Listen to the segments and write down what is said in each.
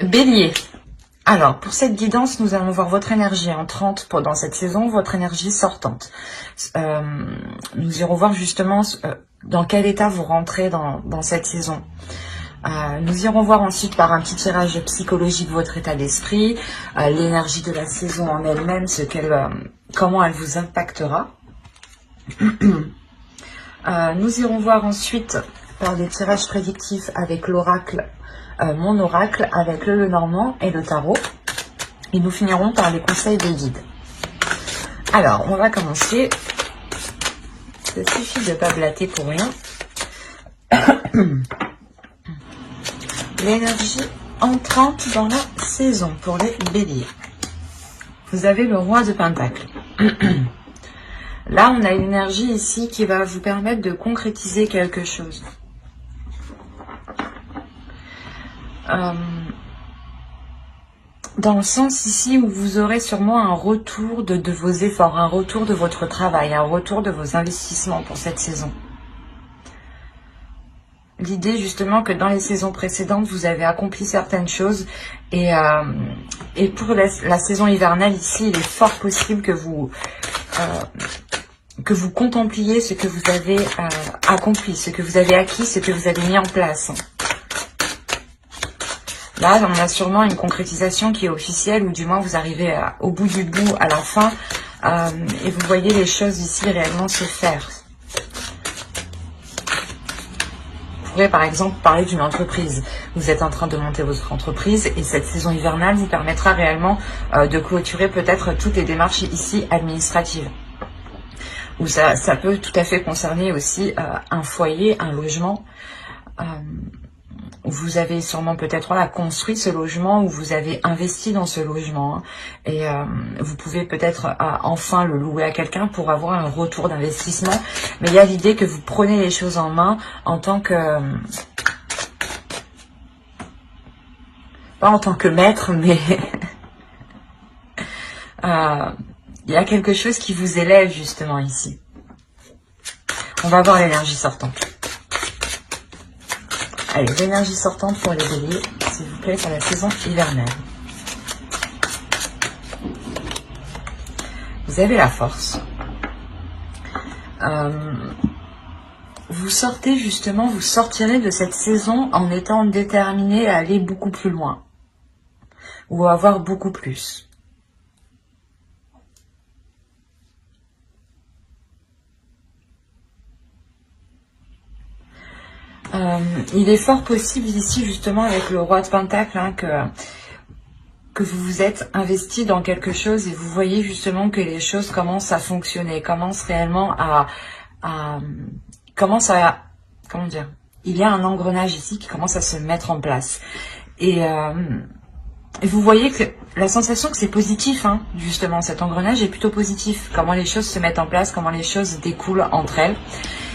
Bélier. Alors, pour cette guidance, nous allons voir votre énergie entrante pendant cette saison, votre énergie sortante. Nous irons voir justement dans quel état vous rentrez dans cette saison. Nous irons voir ensuite par un petit tirage psychologique votre état d'esprit, l'énergie de la saison en elle-même, comment elle vous impactera. Nous irons voir ensuite par des tirages prédictifs avec l'oracle, mon oracle, avec le Lenormand et le tarot. Et nous finirons par les conseils des guides. Alors, on va commencer. Il suffit de ne pas blatter pour rien. L'énergie entrante dans la saison pour les béliers. Vous avez le roi de Pentacle. Là, on a une énergie ici qui va vous permettre de concrétiser quelque chose. Dans le sens ici où vous aurez sûrement un retour de vos efforts, un retour de votre travail, un retour de vos investissements pour cette saison. L'idée justement que dans les saisons précédentes, vous avez accompli certaines choses et pour la saison hivernale ici, il est fort possible que vous contempliez ce que vous avez accompli, ce que vous avez acquis, ce que vous avez mis en place. Là, on a sûrement une concrétisation qui est officielle, ou du moins vous arrivez au bout du bout, à la fin, et vous voyez les choses ici réellement se faire. Vous pourrez par exemple parler d'une entreprise. Vous êtes en train de monter votre entreprise et cette saison hivernale vous permettra réellement de clôturer peut-être toutes les démarches ici administratives. Ou ça peut tout à fait concerner aussi un foyer, un logement. Vous avez sûrement peut-être construit ce logement ou vous avez investi dans ce logement. Et vous pouvez peut-être enfin le louer à quelqu'un pour avoir un retour d'investissement. Mais il y a l'idée que vous prenez les choses en main en tant que... pas en tant que maître, mais... il y a quelque chose qui vous élève justement ici. On va voir l'énergie sortante. Allez, l'énergie sortante pour les béliers, s'il vous plaît, pour la saison hivernale. Vous avez la force. Vous sortez justement, vous sortirez de cette saison en étant déterminé à aller beaucoup plus loin. Ou à avoir beaucoup plus. Il est fort possible ici justement avec le roi de Pentacle que vous vous êtes investi dans quelque chose et vous voyez justement que les choses commencent à fonctionner, commencent réellement comment dire, il y a un engrenage ici qui commence à se mettre en place et vous voyez que la sensation que c'est positif, justement, cet engrenage est plutôt positif. Comment les choses se mettent en place, comment les choses découlent entre elles.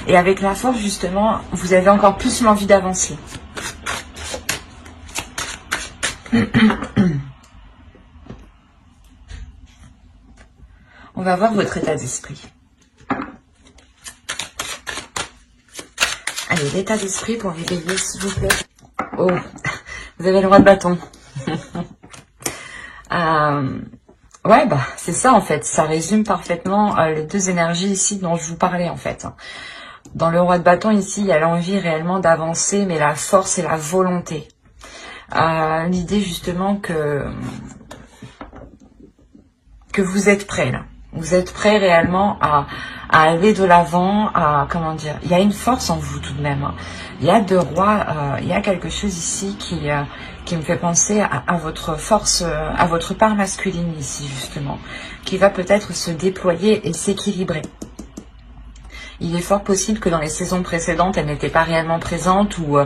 Et avec la force, justement, vous avez encore plus l'envie d'avancer. On va voir votre état d'esprit. Allez, l'état d'esprit pour les béliers, s'il vous plaît. Oh, vous avez le roi de bâton. Ouais, c'est ça en fait. Ça résume parfaitement les deux énergies ici dont je vous parlais en fait. Dans le roi de bâton ici, il y a l'envie réellement d'avancer, mais la force et la volonté. L'idée justement que vous êtes prêt là. Vous êtes prêt réellement à aller de l'avant, comment dire. Il y a une force en vous tout de même. Il y a deux rois, il y a quelque chose ici qui me fait penser à votre force, à votre part masculine ici justement, qui va peut-être se déployer et s'équilibrer. Il est fort possible que dans les saisons précédentes, elle n'était pas réellement présente ou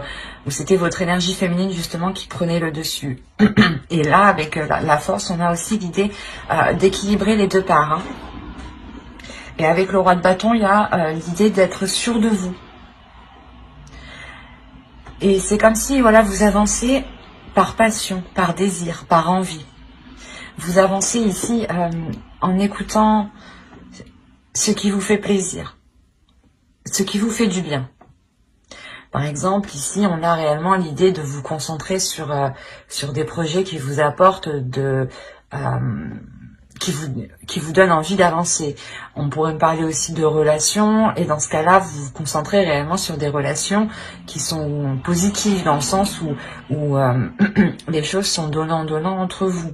c'était votre énergie féminine justement qui prenait le dessus. Et là, avec la force, on a aussi l'idée d'équilibrer les deux parts. Et avec le roi de bâton, il y a l'idée d'être sûr de vous. Et c'est comme si voilà, vous avancez par passion, par désir, par envie. Vous avancez ici en écoutant ce qui vous fait plaisir. Ce qui vous fait du bien. Par exemple, ici, on a réellement l'idée de vous concentrer sur des projets qui vous apportent qui vous donnent envie d'avancer. On pourrait me parler aussi de relations, et dans ce cas-là, vous vous concentrez réellement sur des relations qui sont positives, dans le sens où les choses sont donnant-donnant entre vous.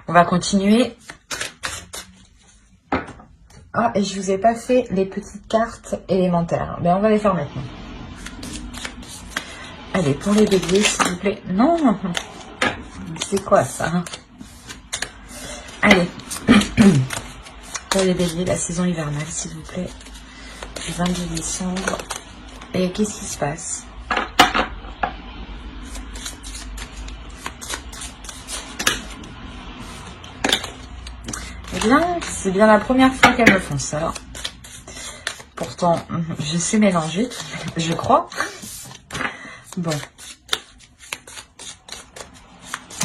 On va continuer. Ah, et je vous ai pas fait les petites cartes élémentaires. Ben, on va les faire maintenant. Allez, pour les béliers, s'il vous plaît. Non, c'est quoi ça? Allez, pour les béliers, la saison hivernale, s'il vous plaît. Du 22 décembre. Et qu'est-ce qui se passe? Eh bien, c'est bien la première fois qu'elles me font ça. Pourtant, je sais mélanger, je crois. Bon.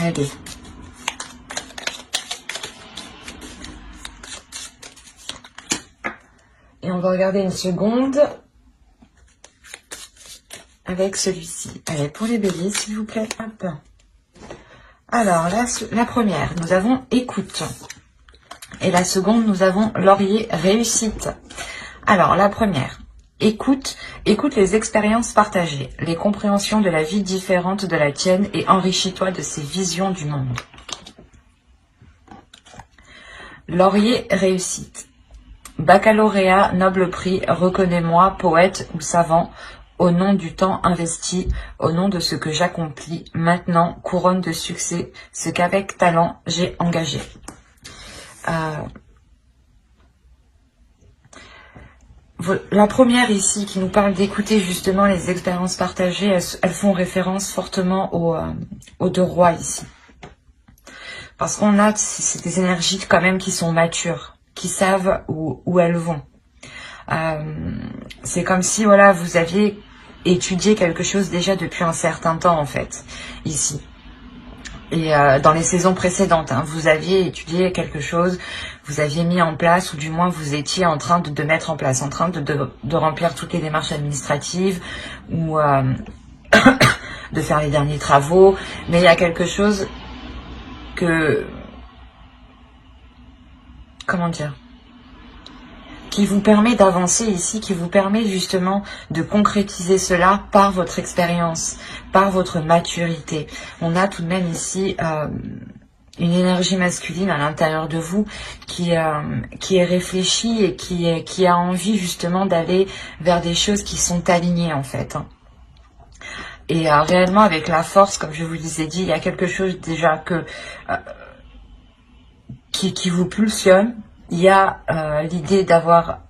Allez. Et on va regarder une seconde avec celui-ci. Allez, pour les béliers, s'il vous plaît. Hop. Alors, la première, nous avons écoute. Et la seconde, nous avons laurier, réussite. Alors, la première, écoute les expériences partagées, les compréhensions de la vie différente de la tienne et enrichis-toi de ces visions du monde. Laurier, réussite. Baccalauréat, noble prix, reconnais-moi, poète ou savant, au nom du temps investi, au nom de ce que j'accomplis, maintenant, couronne de succès, ce qu'avec talent j'ai engagé. La première ici qui nous parle d'écouter justement les expériences partagées, elles font référence fortement aux deux rois ici. Parce qu'on a, c'est des énergies quand même qui sont matures, qui savent où elles vont. C'est comme si voilà, vous aviez étudié quelque chose déjà depuis un certain temps en fait, ici. Et dans les saisons précédentes, hein, vous aviez étudié quelque chose, vous aviez mis en place, ou du moins vous étiez en train de mettre en place, en train de remplir toutes les démarches administratives, ou de faire les derniers travaux, mais il y a quelque chose que... Comment dire ? Qui vous permet d'avancer ici, qui vous permet justement de concrétiser cela par votre expérience, par votre maturité. On a tout de même ici une énergie masculine à l'intérieur de vous qui est réfléchie et qui a envie justement d'aller vers des choses qui sont alignées en fait. Et réellement avec la force, comme je vous les ai dit, il y a quelque chose déjà qui vous pulsionne. Il y a l'idée d'avoir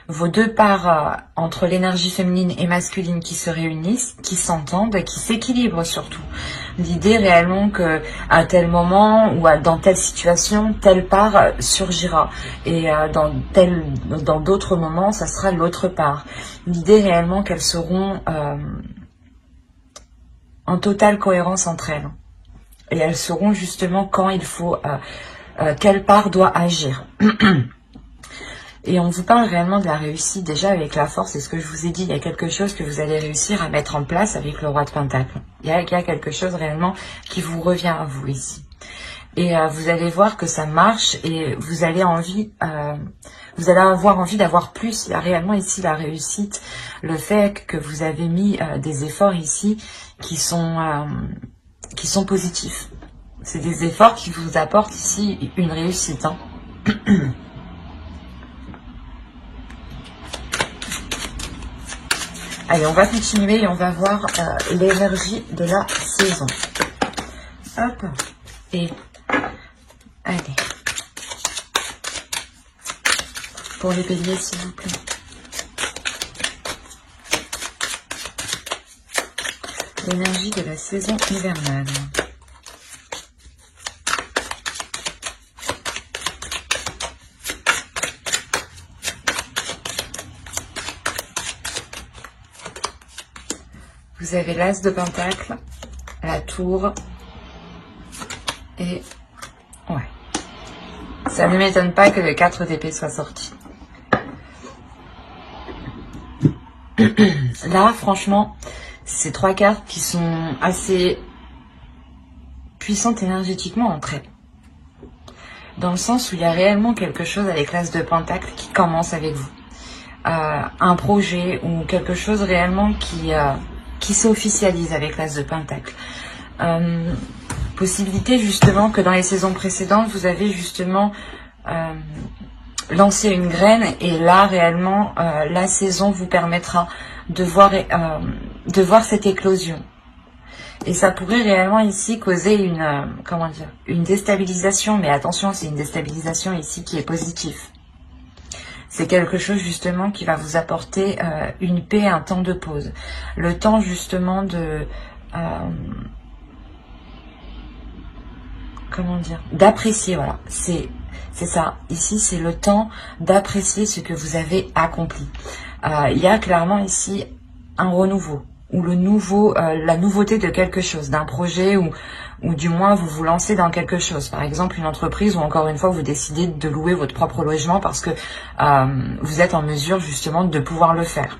vos deux parts entre l'énergie féminine et masculine qui se réunissent, qui s'entendent, qui s'équilibrent surtout. L'idée réellement que à tel moment ou dans telle situation, telle part surgira. Et dans d'autres moments, ça sera l'autre part. L'idée réellement qu'elles seront en totale cohérence entre elles. Et elles sauront justement quand il faut... quelle part doit agir. Et on vous parle réellement de la réussite déjà avec la force. Et ce que je vous ai dit, il y a quelque chose que vous allez réussir à mettre en place avec le roi de Pentacle. Il y a quelque chose réellement qui vous revient à vous ici. Et vous allez voir que ça marche et vous allez avoir envie d'avoir plus. Il y a réellement ici la réussite, le fait que vous avez mis des efforts ici qui sont positifs. C'est des efforts qui vous apportent ici une réussite. Hein. Allez, on va continuer et on va voir l'énergie de la saison. Hop. Et allez. Pour les béliers, s'il vous plaît. L'énergie de la saison hivernale. Vous avez l'as de pentacle, la tour et ouais, Ça ne m'étonne pas que le 4 d'épée soit sorti. Là, franchement, c'est 3 cartes qui sont assez puissantes énergétiquement entre elles. Dans le sens où il y a réellement quelque chose avec l'As de Pentacle qui commence avec vous. Un projet ou quelque chose réellement qui s'officialise avec l'As de Pentacle. Possibilité justement que dans les saisons précédentes, vous avez justement lancé une graine et là réellement la saison vous permettra de voir cette éclosion. Et ça pourrait réellement ici causer une déstabilisation, mais attention, c'est une déstabilisation ici qui est positive. C'est quelque chose justement qui va vous apporter une paix, un temps de pause. Le temps justement de... d'apprécier, voilà. C'est ça. Ici, c'est le temps d'apprécier ce que vous avez accompli. Il y a clairement ici un renouveau. Ou la nouveauté de quelque chose, d'un projet ou du moins vous vous lancez dans quelque chose. Par exemple, une entreprise ou encore une fois, vous décidez de louer votre propre logement parce que vous êtes en mesure justement de pouvoir le faire.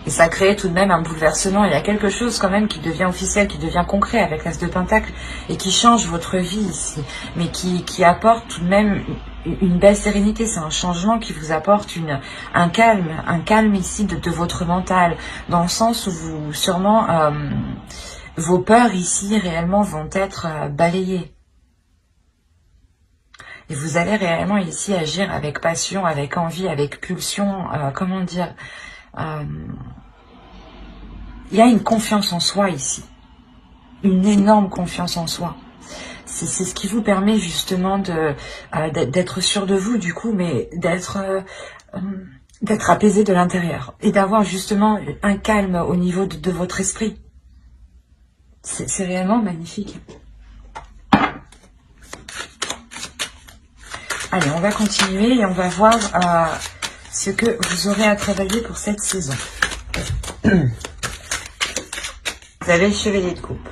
Et ça crée tout de même un bouleversement. Il y a quelque chose quand même qui devient officiel, qui devient concret avec l'As de Pentacle et qui change votre vie ici. Mais qui apporte tout de même une belle sérénité. C'est un changement qui vous apporte un calme ici de votre mental. Dans le sens où vous, sûrement, vos peurs ici réellement vont être balayées. Et vous allez réellement ici agir avec passion, avec envie, avec pulsion, il y a une confiance en soi ici, une énorme confiance en soi. C'est ce qui vous permet justement d'être sûr de vous du coup, mais d'être apaisé de l'intérieur et d'avoir justement un calme au niveau de votre esprit. C'est réellement magnifique. Allez, on va continuer et on va voir ce que vous aurez à travailler pour cette saison. Vous avez le chevalier de coupe.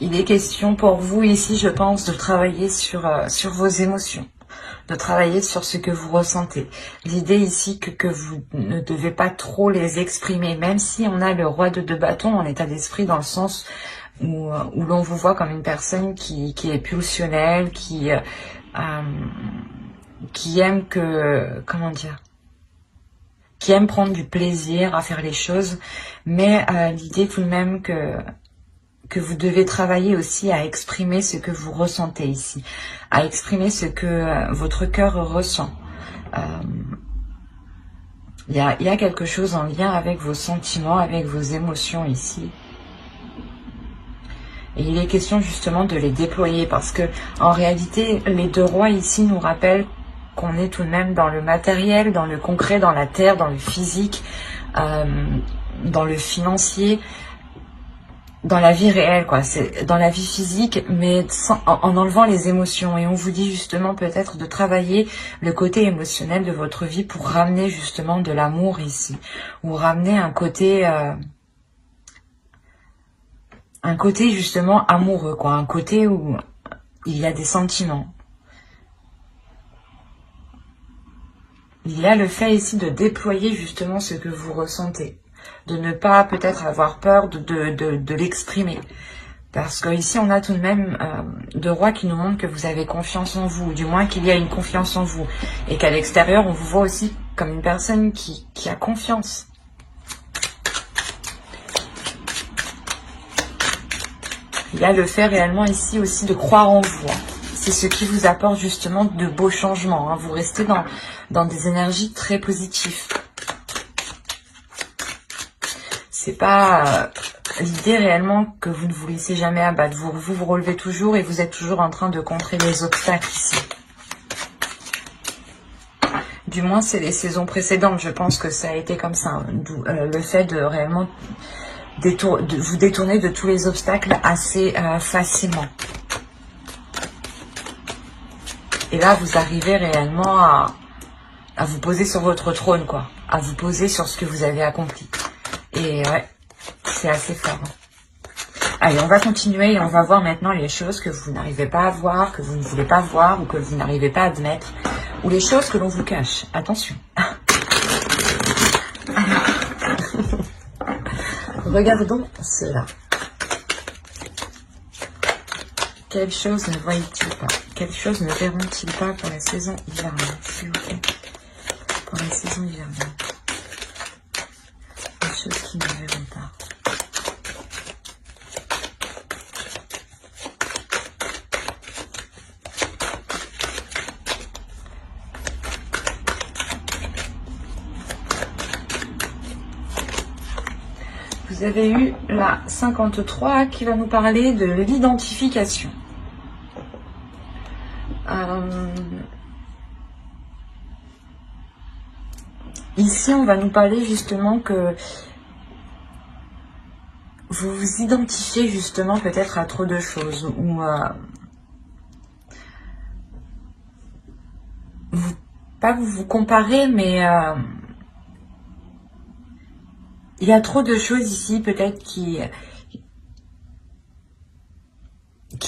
Il est question pour vous ici, je pense, de travailler sur vos émotions, de travailler sur ce que vous ressentez. L'idée ici que vous ne devez pas trop les exprimer, même si on a le roi de 2 bâtons en état d'esprit dans le sens où l'on vous voit comme une personne qui est pulsionnelle, qui aime qui aime prendre du plaisir à faire les choses, mais l'idée tout de même que vous devez travailler aussi à exprimer ce que vous ressentez ici, à exprimer ce que votre cœur ressent. Il y a quelque chose en lien avec vos sentiments, avec vos émotions ici. Et il est question justement de les déployer parce que en réalité, les 2 rois ici nous rappellent qu'on est tout de même dans le matériel, dans le concret, dans la terre, dans le physique, dans le financier, dans la vie réelle, quoi. C'est dans la vie physique, mais en enlevant les émotions. Et on vous dit justement peut-être de travailler le côté émotionnel de votre vie pour ramener justement de l'amour ici, ou ramener un côté justement amoureux, quoi, un côté où il y a des sentiments. Il y a le fait ici de déployer justement ce que vous ressentez, de ne pas peut-être avoir peur de l'exprimer. Parce qu'ici, on a tout de même 2 rois qui nous montrent que vous avez confiance en vous, ou du moins qu'il y a une confiance en vous. Et qu'à l'extérieur, on vous voit aussi comme une personne qui a confiance. Il y a le fait réellement ici aussi de croire en vous. C'est ce qui vous apporte justement de beaux changements. Vous restez dans des énergies très positives. C'est pas l'idée réellement que vous ne vous laissez jamais abattre. Vous relevez toujours et vous êtes toujours en train de contrer les obstacles ici. Du moins, c'est les saisons précédentes. Je pense que ça a été comme ça. D'où le fait de réellement vous détourner de tous les obstacles assez facilement. Et là, vous arrivez réellement à vous poser sur votre trône, quoi. À vous poser sur ce que vous avez accompli. Et ouais, c'est assez fort. Allez, on va continuer et on va voir maintenant les choses que vous n'arrivez pas à voir, que vous ne voulez pas voir ou que vous n'arrivez pas à admettre, ou les choses que l'on vous cache. Attention. Regardons cela. Quelles choses ne voient-ils pas? Quelles choses ne verront-ils pas pour la saison hivernale, s'il vous plaît? Pour la saison hivernale. Les choses qu'ils ne verront pas. Vous avez eu la 53 qui va nous parler de l'identification. Ici, on va nous parler justement que vous vous identifiez justement peut-être à trop de choses ou pas que vous vous comparez, mais il y a trop de choses ici peut-être qui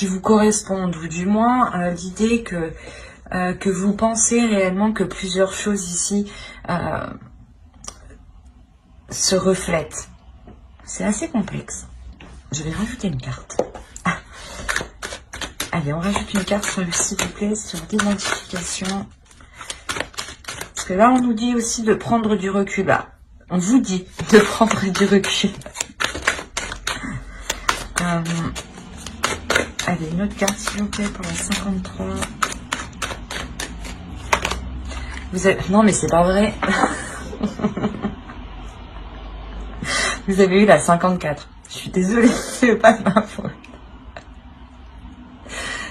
vous correspondent, ou du moins l'idée que vous pensez réellement que plusieurs choses ici se reflètent. C'est assez complexe. Je vais rajouter une carte. Ah. Allez, on rajoute une carte, s'il vous plaît, sur l'identification. Parce que là, on nous dit aussi de prendre du recul. Là, on vous dit de prendre du recul. Allez, une autre carte, s'il vous plaît, pour la 53. Vous avez... Non, mais c'est pas vrai. Vous avez eu la 54. Je suis désolée, c'est pas de ma faute.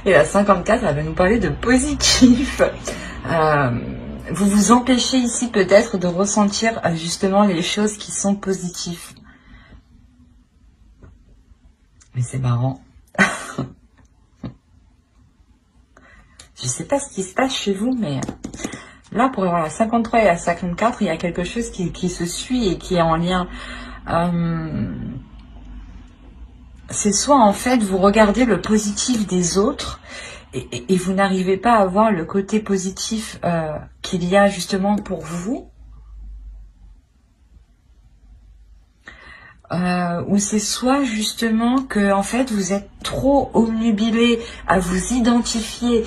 Et la 54, elle va nous parler de positif. Vous vous empêchez ici peut-être de ressentir justement les choses qui sont positives. Mais c'est marrant. Je sais pas ce qui se passe chez vous, mais là, pour avoir la 53 et la 54, il y a quelque chose qui se suit et qui est en lien. C'est soit en fait vous regardez le positif des autres et vous n'arrivez pas à voir le côté positif qu'il y a justement pour vous, ou c'est soit justement que en fait vous êtes trop obnubilé à vous identifier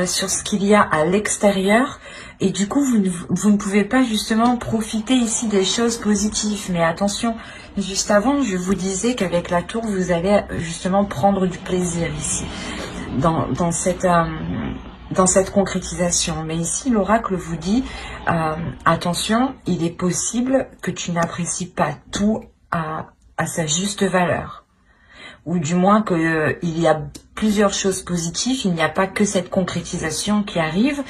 sur ce qu'il y a à l'extérieur. Et du coup, vous ne pouvez pas justement profiter ici des choses positives. Mais attention, juste avant, je vous disais qu'avec la tour, vous allez justement prendre du plaisir ici, dans cette concrétisation. Mais ici, l'oracle vous dit, attention, il est possible que tu n'apprécies pas tout à sa juste valeur. Ou du moins qu'il y a plusieurs choses positives, il n'y a pas que cette concrétisation qui arrive,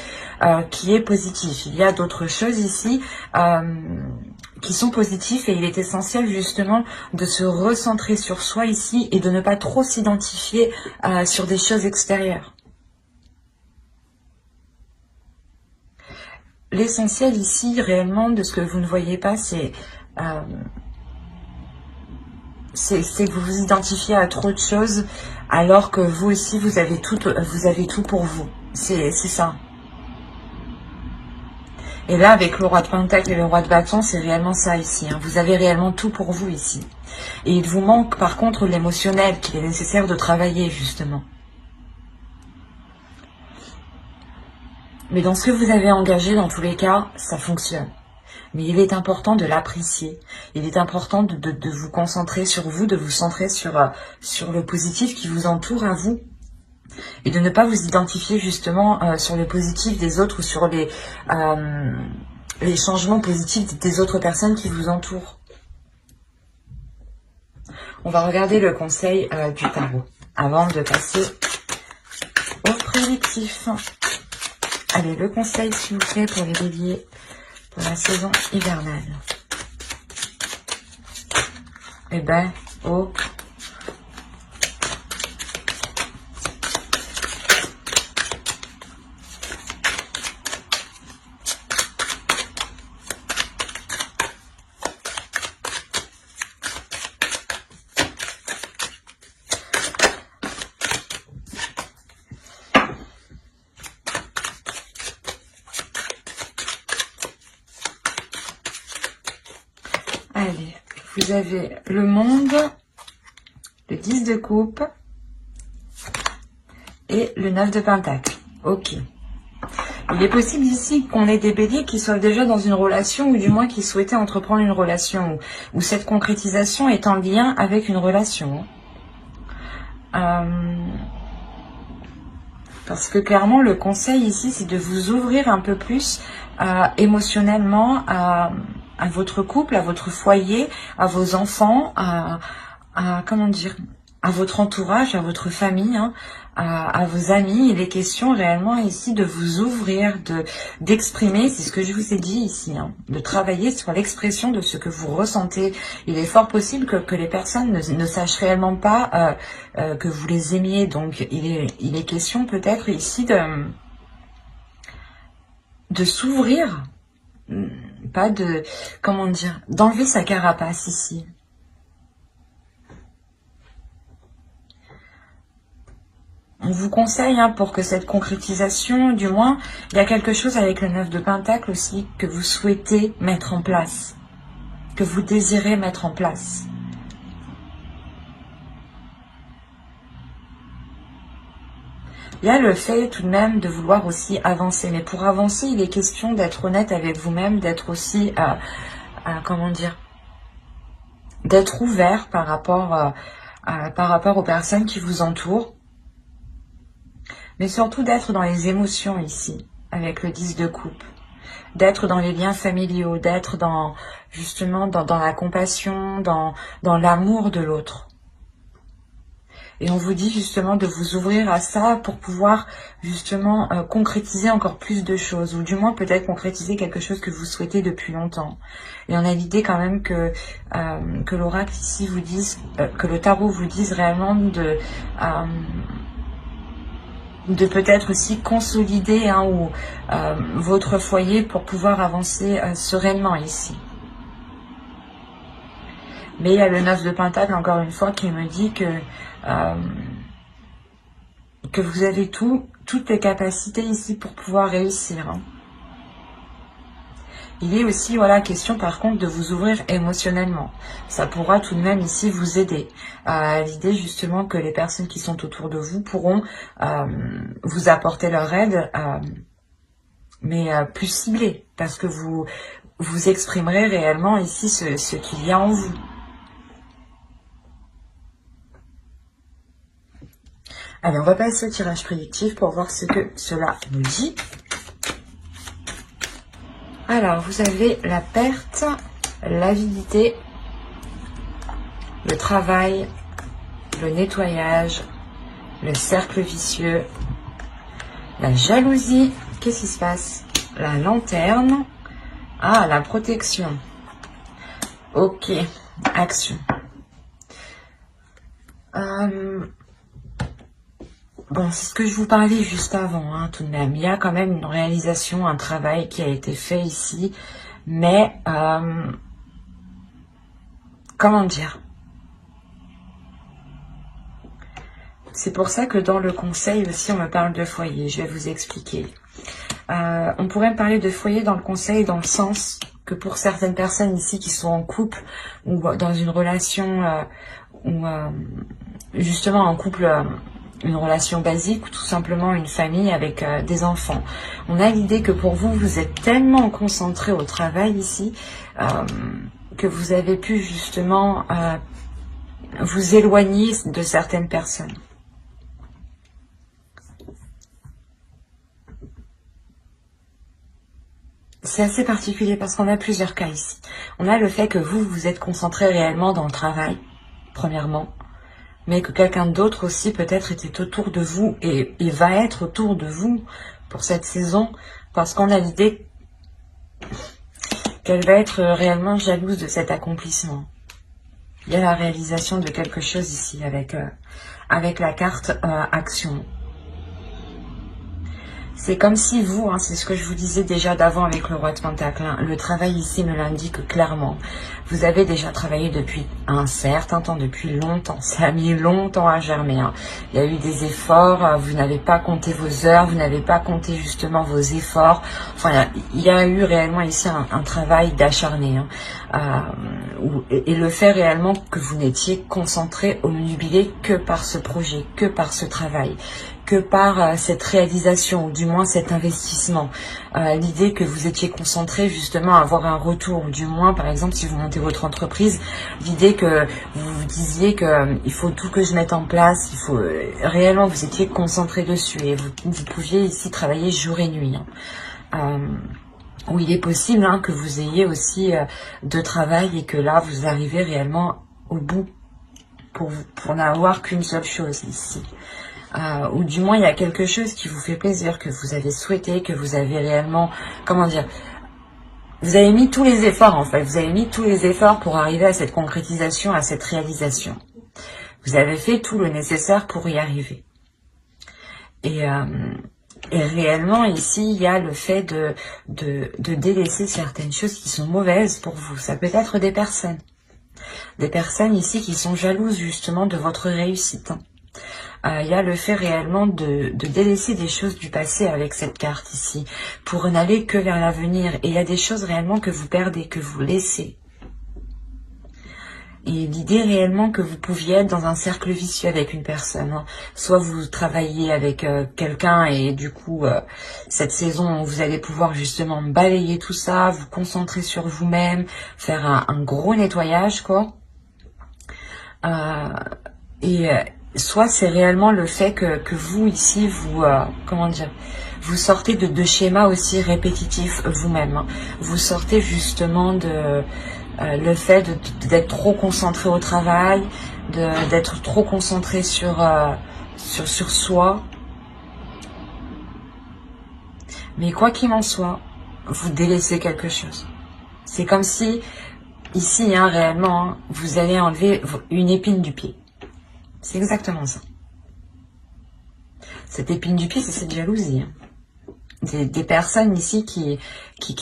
qui est positive. Il y a d'autres choses ici qui sont positives et il est essentiel justement de se recentrer sur soi ici et de ne pas trop s'identifier sur des choses extérieures. L'essentiel ici, réellement, de ce que vous ne voyez pas, c'est que vous vous identifiez à trop de choses alors que vous aussi vous avez tout pour vous. C'est ça. Et là avec le roi de Pentacle et le roi de bâton, c'est réellement ça ici, hein. Vous avez réellement tout pour vous ici. Et il vous manque par contre l'émotionnel qu'il est nécessaire de travailler justement. Mais dans ce que vous avez engagé, dans tous les cas, ça fonctionne. Mais il est important de l'apprécier. Il est important de vous concentrer sur vous, de vous centrer sur le positif qui vous entoure à vous. Et de ne pas vous identifier justement sur le positif des autres ou sur les changements positifs des autres personnes qui vous entourent. On va regarder le conseil du tarot avant de passer au prédictif. Allez, le conseil s'il vous plaît pour les béliers. Pour la saison hivernale. Eh ben, oh. Allez, vous avez le monde, le 10 de coupe et le 9 de pentacle. Ok. Il est possible ici qu'on ait des béliers qui soient déjà dans une relation ou du moins qui souhaitaient entreprendre une relation ou cette concrétisation est en lien avec une relation. Parce que clairement, le conseil ici, c'est de vous ouvrir un peu plus émotionnellement à votre couple, à votre foyer, à vos enfants, comment dire, à votre entourage, à votre famille, hein, à vos amis. Il est question réellement ici de vous ouvrir, d'exprimer, c'est ce que je vous ai dit ici, hein, de travailler sur l'expression de ce que vous ressentez. Il est fort possible que les personnes ne sachent réellement pas que vous les aimiez. Donc il est question peut-être ici de s'ouvrir, pas de, comment dire, d'enlever sa carapace ici. On vous conseille, hein, pour que cette concrétisation, du moins, il y a quelque chose avec le 9 de pentacle aussi que vous souhaitez mettre en place, que vous désirez mettre en place. Il y a le fait tout de même de vouloir aussi avancer, mais pour avancer, il est question d'être honnête avec vous-même, d'être aussi, comment dire, d'être ouvert par rapport aux personnes qui vous entourent. Mais surtout d'être dans les émotions ici, avec le 10 de coupe. D'être dans les liens familiaux, d'être dans, justement, dans la compassion, dans l'amour de l'autre. Et on vous dit justement de vous ouvrir à ça pour pouvoir justement concrétiser encore plus de choses. Ou du moins peut-être concrétiser quelque chose que vous souhaitez depuis longtemps. Et on a l'idée quand même que l'oracle ici vous dise, que le tarot vous dise réellement de peut-être aussi consolider, hein, votre foyer pour pouvoir avancer sereinement ici. Mais il y a le 9 de pentacle, encore une fois, qui me dit que vous avez toutes les capacités ici pour pouvoir réussir. Hein. Il est aussi, voilà, question par contre de vous ouvrir émotionnellement. Ça pourra tout de même ici vous aider. L'idée justement que les personnes qui sont autour de vous pourront vous apporter leur aide, mais plus ciblée, parce que vous exprimerez réellement ici ce qu'il y a en vous. Allez, on va passer au tirage prédictif pour voir ce que cela nous dit. Alors, vous avez la perte, l'avidité, le travail, le nettoyage, le cercle vicieux, la jalousie. Qu'est-ce qui se passe? La lanterne. Ah, la protection. Ok, action. Bon, c'est ce que je vous parlais juste avant, hein, tout de même. Il y a quand même une réalisation, un travail qui a été fait ici. Mais, comment dire? C'est pour ça que dans le conseil aussi, on me parle de foyer. Je vais vous expliquer. On pourrait me parler de foyer dans le conseil dans le sens que pour certaines personnes ici qui sont en couple ou dans une relation, justement en couple... une relation basique ou tout simplement une famille avec des enfants. On a l'idée que pour vous, vous êtes tellement concentré au travail ici que vous avez pu justement vous éloigner de certaines personnes. C'est assez particulier parce qu'on a plusieurs cas ici. On a le fait que vous êtes concentré réellement dans le travail, premièrement, mais que quelqu'un d'autre aussi peut-être était autour de vous et va être autour de vous pour cette saison, parce qu'on a l'idée qu'elle va être réellement jalouse de cet accomplissement. Il y a la réalisation de quelque chose ici avec la carte action. C'est comme si vous, hein, c'est ce que je vous disais déjà d'avant avec le roi de Pentacle, hein, le travail ici me l'indique clairement. Vous avez déjà travaillé depuis un certain temps, depuis longtemps. Ça a mis longtemps à germer. Hein. Il y a eu des efforts, vous n'avez pas compté vos heures, vous n'avez pas compté justement vos efforts. Enfin, il y a eu réellement ici un travail d'acharné. Hein. Et le fait réellement que vous n'étiez concentré, omnubilé que par ce projet, que par ce travail, que par cette réalisation, ou du moins cet investissement. L'idée que vous étiez concentré justement à avoir un retour, ou du moins par exemple si vous montez votre entreprise, l'idée que vous vous disiez que il faut tout que je mette en place, il faut réellement vous étiez concentré dessus et vous pouviez ici travailler jour et nuit. Hein. Où il est possible hein, que vous ayez aussi de travail et que là vous arrivez réellement au bout pour n'avoir qu'une seule chose ici. Ou du moins il y a quelque chose qui vous fait plaisir, que vous avez souhaité, que vous avez réellement, comment dire, vous avez mis tous les efforts en fait, vous avez mis tous les efforts pour arriver à cette concrétisation, à cette réalisation. Vous avez fait tout le nécessaire pour y arriver. Et réellement, ici, il y a le fait de délaisser certaines choses qui sont mauvaises pour vous. Ça peut être des personnes. Des personnes ici qui sont jalouses justement de votre réussite. Il y a le fait réellement de délaisser des choses du passé avec cette carte ici, pour n'aller que vers l'avenir. Et il y a des choses réellement que vous perdez, que vous laissez. Et l'idée réellement que vous pouviez être dans un cercle vicieux avec une personne. Hein. Soit vous travaillez avec quelqu'un et du coup, cette saison, vous allez pouvoir justement balayer tout ça, vous concentrer sur vous-même, faire un gros nettoyage, quoi. Soit c'est réellement le fait que vous, ici, vous, comment dire, vous sortez de schémas aussi répétitifs vous-même. Hein. Vous sortez justement de... le fait d'être trop concentré au travail, d'être trop concentré sur soi. Mais quoi qu'il en soit, vous délaissez quelque chose. C'est comme si, ici, hein, réellement, hein, vous allez enlever une épine du pied. C'est exactement ça. Cette épine du pied, c'est cette jalousie. Hein. Des personnes ici qui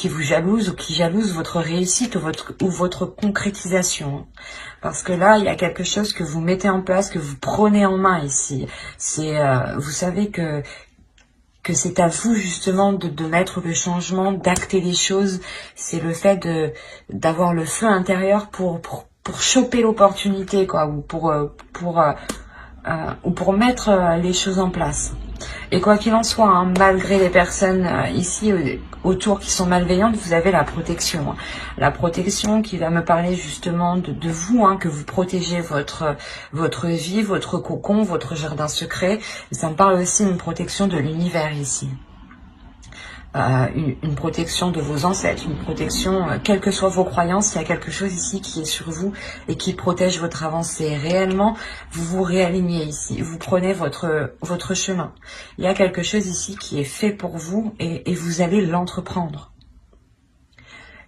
vous jalousent ou qui jalousent votre réussite ou votre concrétisation. Parce que là, il y a quelque chose que vous mettez en place, que vous prenez en main ici. C'est, vous savez que c'est à vous justement de mettre le changement, d'acter les choses. C'est le fait d'avoir le feu intérieur pour choper l'opportunité, quoi, ou pour mettre les choses en place. Et quoi qu'il en soit, hein, malgré les personnes ici autour qui sont malveillantes, vous avez la protection. Hein. La protection qui va me parler justement de vous, hein, que vous protégez votre vie, votre cocon, votre jardin secret. Et ça me parle aussi d'une protection de l'univers ici. Une protection de vos ancêtres, une protection, quelles que soient vos croyances, il y a quelque chose ici qui est sur vous et qui protège votre avancée. Réellement, vous vous réalignez ici, vous prenez votre chemin. Il y a quelque chose ici qui est fait pour vous et vous allez l'entreprendre.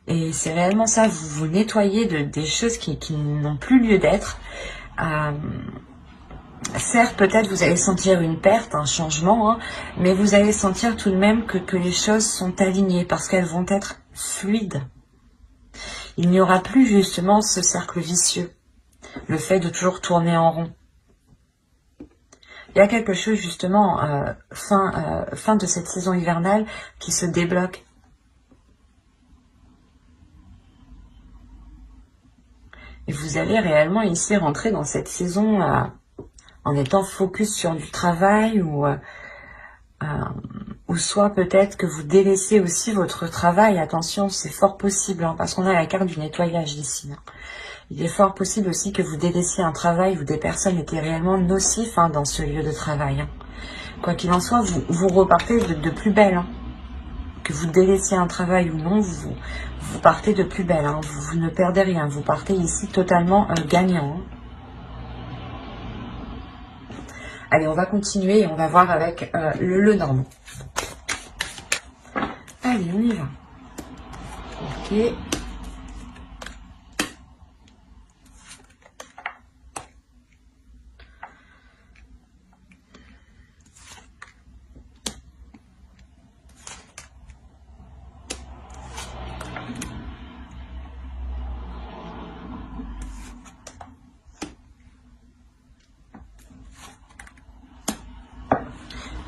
Et c'est réellement ça, vous vous nettoyez des choses qui n'ont plus lieu d'être. Certes, peut-être vous allez sentir une perte, un changement, hein, mais vous allez sentir tout de même que les choses sont alignées parce qu'elles vont être fluides. Il n'y aura plus justement ce cercle vicieux, le fait de toujours tourner en rond. Il y a quelque chose justement, fin de cette saison hivernale, qui se débloque. Et vous allez réellement ici rentrer dans cette saison en étant focus sur du travail ou soit peut-être que vous délaissez aussi votre travail. Attention, c'est fort possible, hein, parce qu'on a la carte du nettoyage ici. Hein. Il est fort possible aussi que vous délaissiez un travail où des personnes étaient réellement nocifs hein, dans ce lieu de travail. Hein. Quoi qu'il en soit, vous repartez de plus belle. Hein. Que vous délaissiez un travail ou non, vous partez de plus belle. Hein. Vous ne perdez rien. Vous partez ici totalement gagnant. Hein. Allez, on va continuer et on va voir avec le Normand. Allez, on y va. Ok.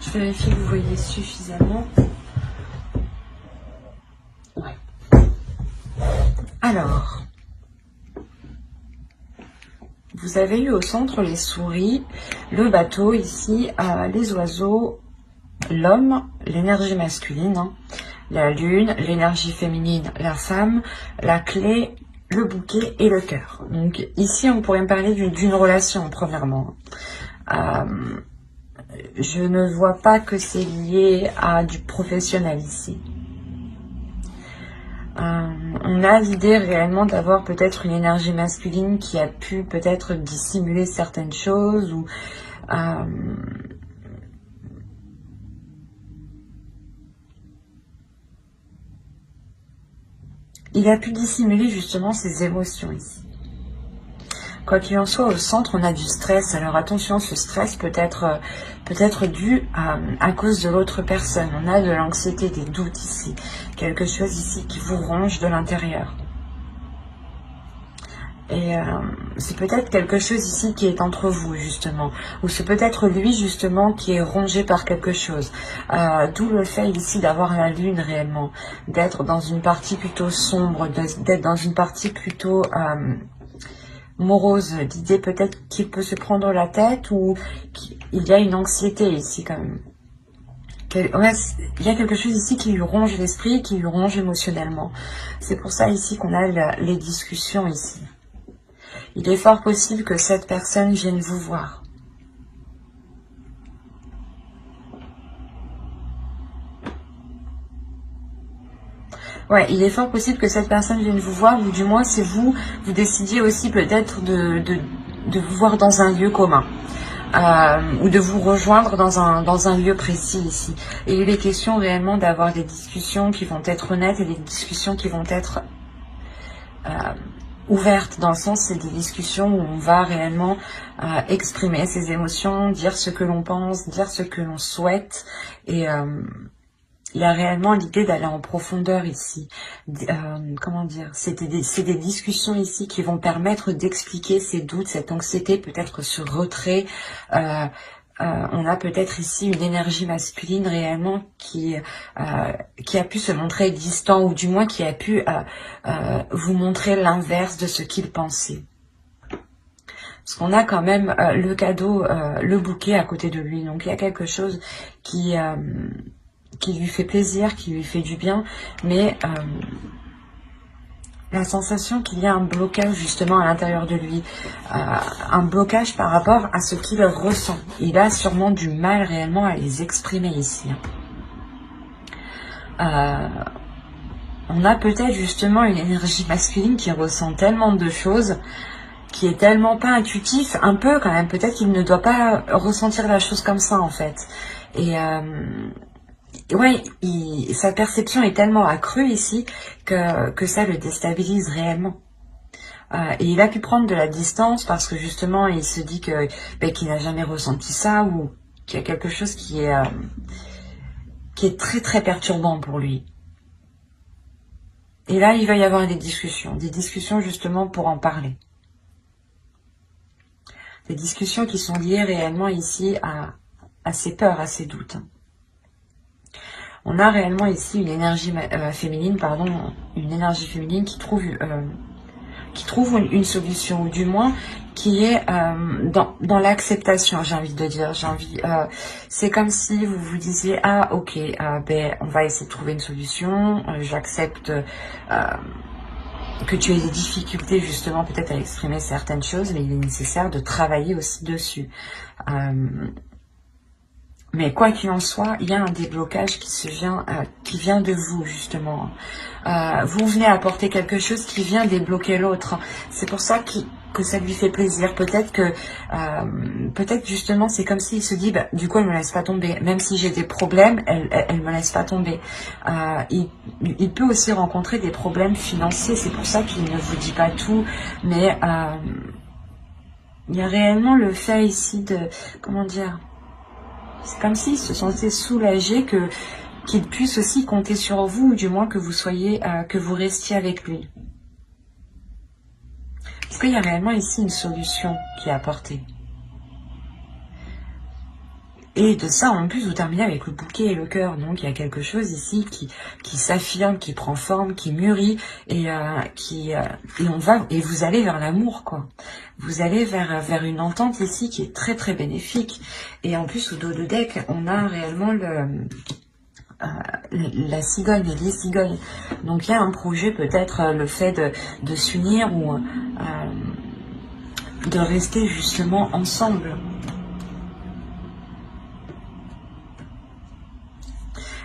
Je vérifie que vous voyez suffisamment. Ouais. Alors, vous avez eu au centre les souris, le bateau ici, les oiseaux, l'homme, l'énergie masculine, hein, la lune, l'énergie féminine, la femme, la clé, le bouquet et le cœur. Donc ici, on pourrait me parler d'une relation, premièrement. Je ne vois pas que c'est lié à du professionnel ici. On a l'idée réellement d'avoir peut-être une énergie masculine qui a pu peut-être dissimuler certaines choses ou il a pu dissimuler justement ses émotions ici. Quoi qu'il en soit, au centre, on a du stress. Alors attention, ce stress peut être dû à cause de l'autre personne. On a de l'anxiété, des doutes ici. Quelque chose ici qui vous ronge de l'intérieur. Et c'est peut-être quelque chose ici qui est entre vous, justement. Ou c'est peut-être lui, justement, qui est rongé par quelque chose. D'où le fait ici d'avoir la lune réellement. D'être dans une partie plutôt sombre, d'être dans une partie plutôt morose. L'idée peut-être qu'il peut se prendre la tête ou qu'il y a une anxiété ici quand même. Ouais, il y a quelque chose ici qui lui ronge l'esprit, qui lui ronge émotionnellement. C'est pour ça ici qu'on a les discussions ici. Il est fort possible que cette personne vienne vous voir. Ouais, il est fort possible que cette personne vienne vous voir, ou du moins c'est vous décidiez aussi peut-être de vous voir dans un lieu commun. Ou de vous rejoindre dans un lieu précis ici. Et il est question réellement d'avoir des discussions qui vont être honnêtes et des discussions qui vont être ouvertes, dans le sens c'est des discussions où on va réellement exprimer ses émotions, dire ce que l'on pense, dire ce que l'on souhaite, et il y a réellement l'idée d'aller en profondeur ici. Comment dire, c'est des discussions ici qui vont permettre d'expliquer ces doutes, cette anxiété, peut-être ce retrait. On a peut-être ici une énergie masculine réellement qui a pu se montrer distant, ou du moins qui a pu vous montrer l'inverse de ce qu'il pensait. Parce qu'on a quand même le cadeau, le bouquet à côté de lui. Donc il y a quelque chose qui lui fait plaisir, qui lui fait du bien, mais la sensation qu'il y a un blocage justement à l'intérieur de lui, un blocage par rapport à ce qu'il ressent. Il a sûrement du mal réellement à les exprimer ici. On a peut-être justement une énergie masculine qui ressent tellement de choses, qui est tellement pas intuitif, un peu quand même, peut-être qu'il ne doit pas ressentir la chose comme ça en fait. Et ouais, sa perception est tellement accrue ici que ça le déstabilise réellement. Et il a pu prendre de la distance parce que justement il se dit que qu'il n'a jamais ressenti ça, ou qu'il y a quelque chose qui est très très perturbant pour lui. Et là il va y avoir des discussions justement pour en parler. Des discussions qui sont liées réellement ici à ses peurs, à ses doutes. On a réellement ici une énergie féminine, une énergie féminine qui trouve une solution, ou du moins qui est dans l'acceptation, j'ai envie de dire. C'est comme si vous vous disiez, ah ok, on va essayer de trouver une solution, j'accepte que tu aies des difficultés justement peut-être à exprimer certaines choses, mais il est nécessaire de travailler aussi dessus. Mais quoi qu'il en soit, il y a un déblocage qui vient de vous, justement. Vous venez apporter quelque chose qui vient débloquer l'autre. C'est pour ça que ça lui fait plaisir. Peut-être justement, c'est comme s'il se dit, du coup, elle me laisse pas tomber. Même si j'ai des problèmes, elle me laisse pas tomber. Il peut aussi rencontrer des problèmes financiers. C'est pour ça qu'il ne vous dit pas tout. Mais il y a réellement le fait ici de, comment dire, c'est comme s'il se sentait soulagé qu'il puisse aussi compter sur vous, ou du moins que vous restiez avec lui. Est-ce qu'il y a réellement ici une solution qui est apportée? Et de ça, en plus, vous terminez avec le bouquet et le cœur. Donc, il y a quelque chose ici qui s'affirme, qui prend forme, qui mûrit, et et vous allez vers l'amour, quoi. Vous allez vers une entente ici qui est très très bénéfique. Et en plus, au dos de deck, on a réellement la cigogne et les cigognes. Donc, il y a un projet, peut-être le fait de s'unir ou de rester justement ensemble.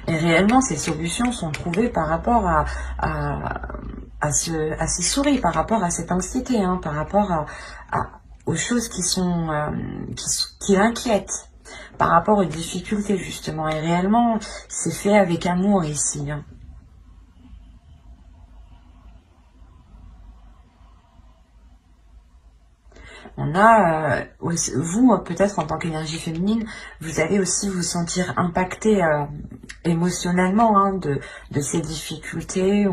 Et réellement, ces solutions sont trouvées par rapport à ces souris, par rapport à cette anxiété, hein, par rapport aux choses qui l'inquiètent, par rapport aux difficultés, justement. Et réellement, c'est fait avec amour ici, hein. On a, vous, peut-être en tant qu'énergie féminine, vous allez aussi vous sentir impacté émotionnellement, hein, de ces difficultés.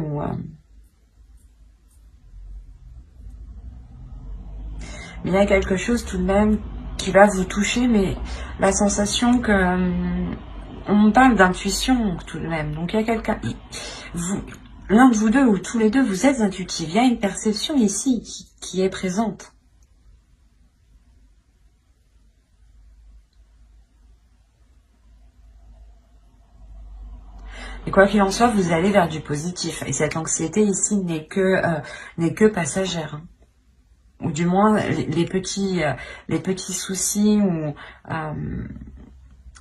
Mais il y a quelque chose tout de même qui va vous toucher, mais la sensation que... on parle d'intuition tout de même. Donc il y a quelqu'un... L'un de vous deux ou tous les deux, vous êtes intuitifs. Il y a une perception ici qui est présente. Et quoi qu'il en soit, vous allez vers du positif. Et cette anxiété ici n'est que passagère, hein. Ou du moins, les petits soucis ou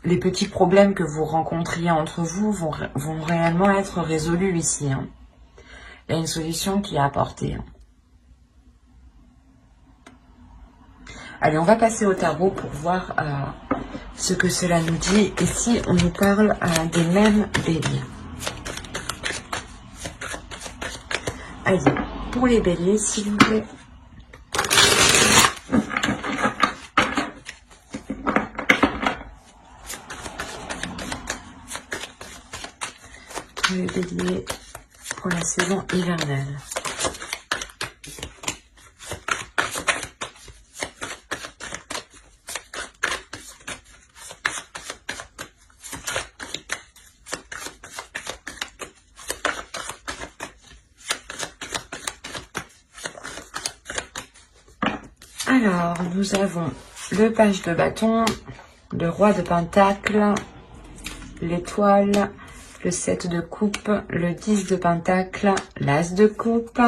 les petits problèmes que vous rencontriez entre vous vont réellement être résolus ici, hein. Il y a une solution qui est apportée, hein. Allez, on va passer au tarot pour voir ce que cela nous dit. Ici, on nous parle des mêmes béliers. Allez, pour les béliers, s'il vous plaît. Pour les béliers, pour la saison hivernale. Alors, nous avons le page de bâton, le roi de pentacle, l'étoile, le 7 de coupe, le 10 de pentacle, l'as de coupe,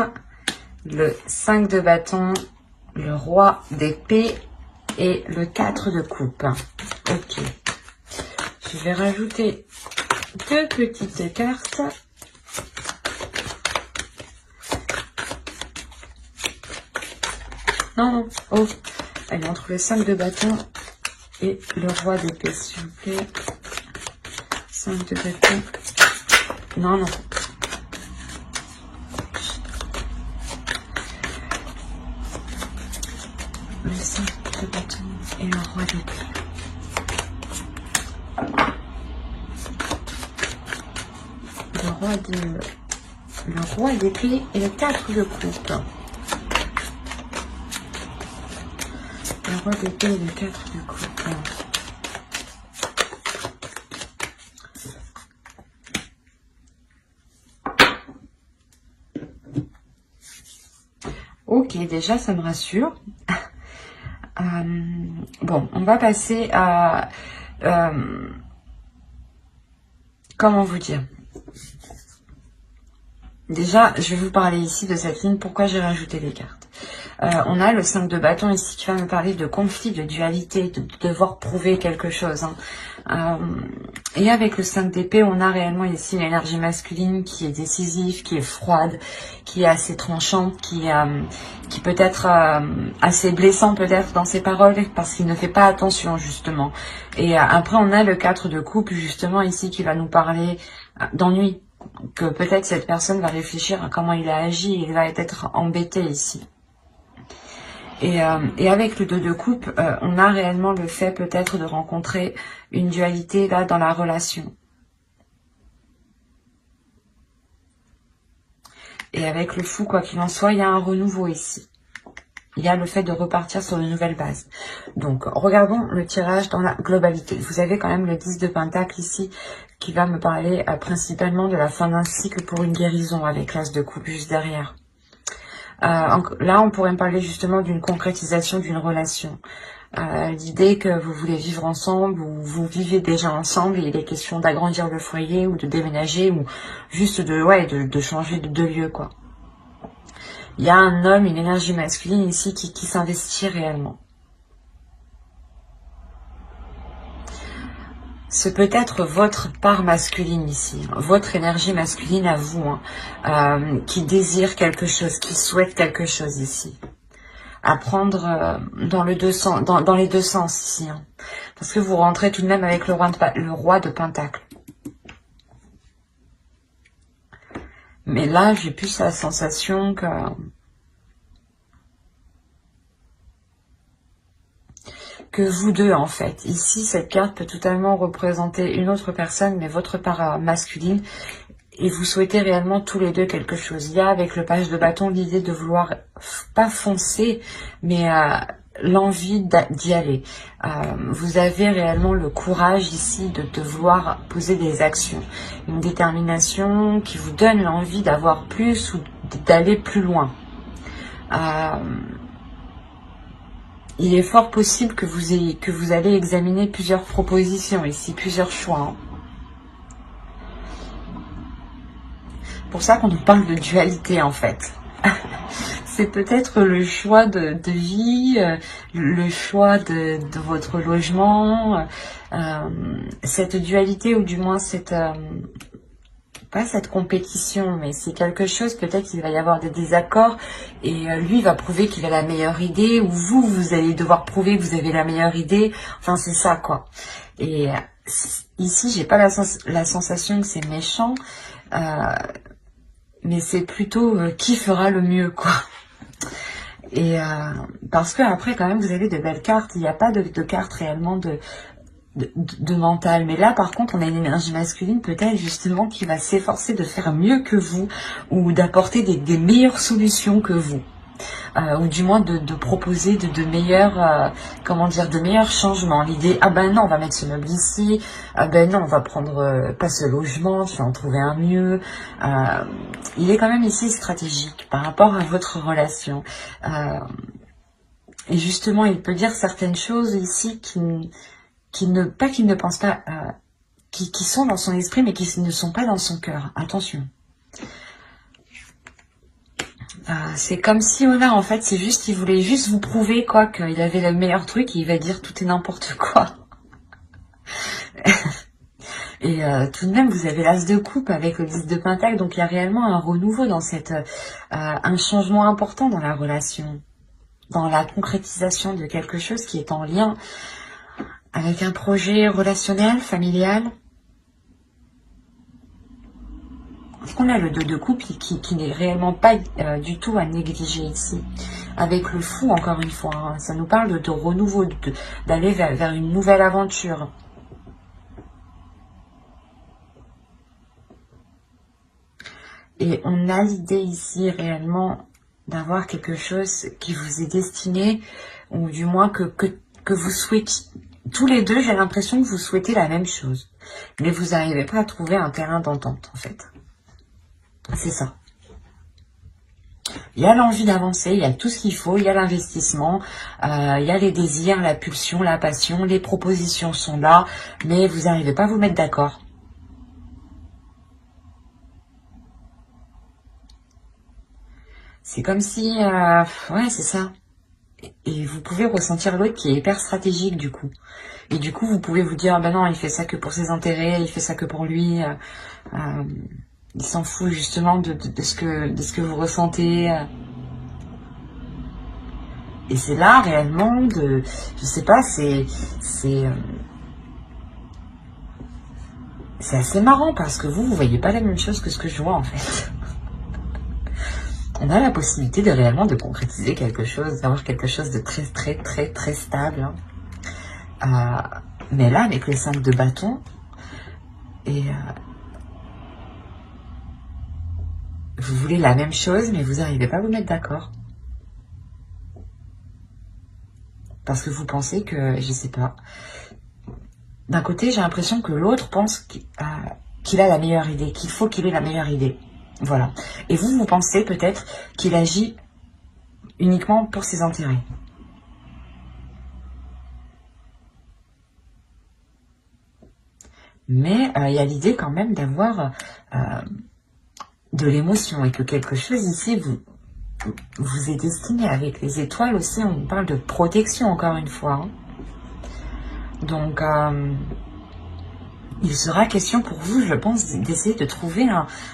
le 5 de bâton, le roi d'épée et le 4 de coupe. Ok. Je vais rajouter deux petites cartes. Non. Oh. Allez, entre le 5 de bâton et le roi d'épée, s'il vous plaît. 5 de bâton. Non. Le 5 de bâton et le roi d'épée. Le roi d'épée et le 4 de coupe. Le roi d'épée et le 4 de coupe. Ok, déjà ça me rassure. Bon, on va passer à... comment vous dire? Déjà, je vais vous parler ici de cette ligne. Pourquoi j'ai rajouté des cartes? On a le 5 de bâton ici qui va me parler de conflit, de dualité, de devoir prouver quelque chose, hein. Et avec le 5 d'épée, on a réellement ici l'énergie masculine qui est décisive, qui est froide, qui est assez tranchante, qui peut être assez blessant peut-être dans ses paroles parce qu'il ne fait pas attention justement. Et après, on a le 4 de coupe justement ici qui va nous parler d'ennui. Que peut-être cette personne va réfléchir à comment il a agi et il va être embêté ici. Et avec le 2 de coupe, on a réellement le fait peut-être de rencontrer une dualité là dans la relation. Et avec le fou, quoi qu'il en soit, il y a un renouveau ici. Il y a le fait de repartir sur de nouvelles bases. Donc, regardons le tirage dans la globalité. Vous avez quand même le 10 de Pentacle ici, qui va me parler principalement de la fin d'un cycle pour une guérison, avec l'As de coupe juste derrière. Là, on pourrait me parler justement d'une concrétisation d'une relation. L'idée que vous voulez vivre ensemble, ou vous vivez déjà ensemble, et il est question d'agrandir le foyer, ou de déménager, ou juste de changer de lieu, quoi. Il y a un homme, une énergie masculine ici qui s'investit réellement. Ce peut être votre part masculine ici, votre énergie masculine à vous, qui désire quelque chose, qui souhaite quelque chose ici. À prendre dans les deux sens ici. Parce que vous rentrez tout de même avec le roi de Pentacle. Mais là, j'ai plus la sensation que vous deux, en fait. Ici, cette carte peut totalement représenter une autre personne, mais votre part masculine. Et vous souhaitez réellement tous les deux quelque chose. Il y a avec le page de bâton l'idée de vouloir, pas foncer, mais l'envie d'y aller. Vous avez réellement le courage ici de vouloir poser des actions. Une détermination qui vous donne l'envie d'avoir plus ou d'aller plus loin. Il est fort possible que vous allez examiner plusieurs propositions ici, plusieurs choix. Pour ça qu'on nous parle de dualité en fait. C'est peut-être le choix de vie, le choix de votre logement, cette dualité ou du moins cette... pas cette compétition, mais c'est quelque chose, peut-être qu'il va y avoir des désaccords et lui va prouver qu'il a la meilleure idée ou vous allez devoir prouver que vous avez la meilleure idée. Enfin, c'est ça, quoi. Et ici, j'ai pas la sensation que c'est méchant, mais c'est plutôt qui fera le mieux, quoi. Et parce que après, quand même, vous avez de belles cartes. Il n'y a pas de cartes réellement de mental, mais là par contre on a une énergie masculine peut-être justement qui va s'efforcer de faire mieux que vous ou d'apporter des meilleures solutions que vous, ou du moins de proposer de meilleurs comment dire, de meilleurs changements. L'idée, ah ben non on va mettre ce meuble ici, ah ben non on va prendre pas ce logement, je vais en trouver un mieux. Il est quand même ici stratégique par rapport à votre relation, et justement il peut dire certaines choses ici qu'il ne pense pas, qui sont dans son esprit, mais qui ne sont pas dans son cœur. Attention. C'est comme si, là, en fait, c'est juste, il voulait juste vous prouver, quoi, qu'il avait le meilleur truc, et il va dire tout et n'importe quoi. Et tout de même, vous avez l'As de coupe avec le 10 de Pentacle, donc il y a réellement un renouveau dans un changement important dans la relation, dans la concrétisation de quelque chose qui est en lien avec un projet relationnel, familial. Est-ce qu'on a le 2 de coupe qui n'est réellement pas du tout à négliger ici. Avec le fou, encore une fois, ça nous parle de renouveau, d'aller vers une nouvelle aventure. Et on a l'idée ici réellement d'avoir quelque chose qui vous est destiné, ou du moins que vous souhaitez. Tous les deux, j'ai l'impression que vous souhaitez la même chose. Mais vous n'arrivez pas à trouver un terrain d'entente, en fait. C'est ça. Il y a l'envie d'avancer, il y a tout ce qu'il faut, il y a l'investissement, il y a les désirs, la pulsion, la passion, les propositions sont là, mais vous n'arrivez pas à vous mettre d'accord. C'est comme si... ouais, c'est ça. Et vous pouvez ressentir l'autre qui est hyper stratégique du coup. Et du coup, vous pouvez vous dire, ah ben non, il fait ça que pour ses intérêts, il fait ça que pour lui. Il s'en fout justement de ce que vous ressentez. Et c'est là réellement je sais pas, c'est assez marrant parce que vous voyez pas la même chose que ce que je vois en fait. On a la possibilité de réellement de concrétiser quelque chose, d'avoir quelque chose de très très très très stable. Mais là, avec les 5 de bâton, et vous voulez la même chose, mais vous n'arrivez pas à vous mettre d'accord. Parce que vous pensez que, je sais pas, d'un côté, j'ai l'impression que l'autre pense qu'il a la meilleure idée, qu'il faut qu'il ait la meilleure idée. Voilà. Et vous, vous pensez peut-être qu'il agit uniquement pour ses intérêts. Mais il y a l'idée quand même d'avoir de l'émotion et que quelque chose ici vous est destiné. Avec les étoiles aussi, on parle de protection encore une fois. Hein. Donc, il sera question pour vous, je pense, d'essayer de trouver